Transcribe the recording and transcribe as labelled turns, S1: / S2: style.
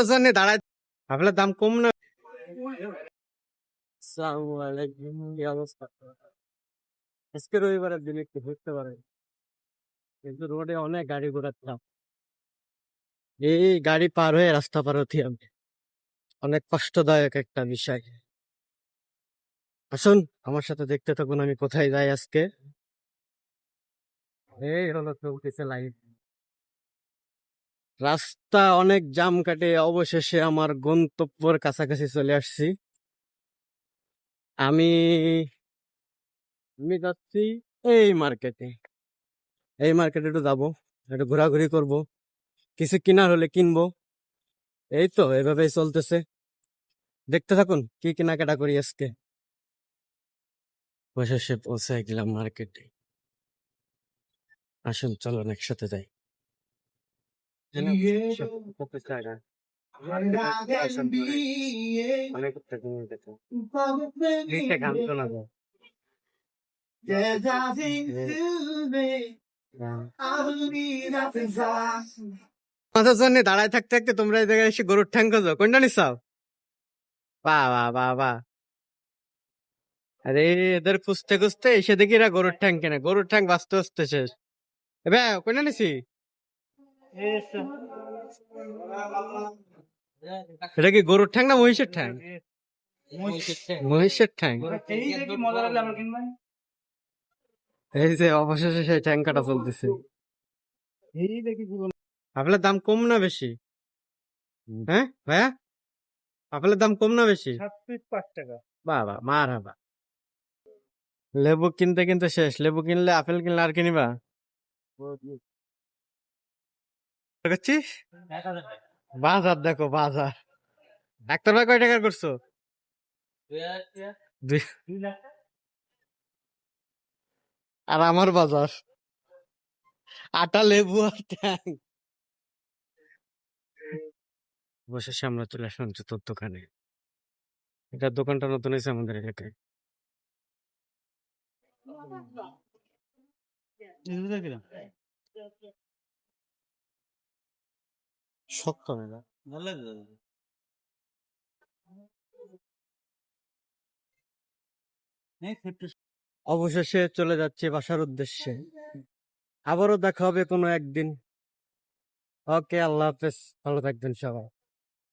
S1: জন্য দাঁড়ায় আপনার দাম কম না। আসসালামু আলাইকুম, কি অবস্থা? আজকে রবিবারের দিন একটু ঘুরতে পারেন, কিন্তু রোডে অনেক গাড়ি ঘোড়ার চাপ। এই গাড়ি পার হয়ে রাস্তা পার হতে আমি অনেক কষ্টদায়ক একটা বিষয়। আসুন আমার সাথে দেখতে থাকুন আমি কোথায় যাই আজকে। এই হলো চলতেছে লাইন, রাস্তা অনেক জাম কাটে অবশেষে আমার গন্তব্যের কাছাকাছি চলে আসছি। আমি আমি যাচ্ছি এই মার্কেটে। এই মার্কেটে একটু যাবো, একটু ঘোরাঘুরি করব, কিছু কেনার হলে কিনবো। এই তো এভাবেই চলতেছে, দেখতে থাকুন কি কেনাকাটা করি আজকে। অবশেষে পৌঁছে গেলাম মার্কেটে। আসুন চলুন একসাথে যাই। কত টাকা? অনেক টাকা নিয়ে গেছে। নিচে ঘাম শোনা যায়। মাথার জন্য দাঁড়ায় থাকতে থাকতে তোমরা এই জায়গায় এসে গরুর ঠ্যাং খোঁজো, কোনটা নিচ্ছাও? বাহ বাহ বাহ বাহ। আরে এদের খুঁজতে খুঁজতে এসে দেখি এরা গরুর ঠ্যাং কেনে, গরুর ঠ্যাং বাঁচতে বাঁচতে শেষ। এ ভাই কোনটা নিছি? এটা কি গরুর ঠ্যাং না মহিষের ঠ্যাং? মহিষের ঠ্যাং। এই যে অবশেষে সেই ঠ্যাং কাটা চলতেছে। আপনার দাম কম না বেশি? হ্যাঁ ভাইয়া, আপনার দাম কম না বেশি? 5 টাকা। বাবা মার হাবা। লেবু কিনতে কিনতে শেষ, লেবু কিনলে আপেল কিনলে আর কিনিবা? করছিস বাজার, দেখো বাজার। ডাক্তার ভাই কয় টাকা করছো? আর আমার বাজার আটা, লেবু আর ট্যাং। অবশেষে আমরা চলে আসলাম জুতোর দোকানে। এটা দোকানটা নতুন হয়েছে আমাদের এলাকায়। শক্ত মেলা। অবশেষে চলে যাচ্ছে বাসার উদ্দেশ্যে। আবারও দেখা হবে কোনো একদিন। ওকে, আল্লাহ হাফেজ, ভালো থাকবেন সবাই।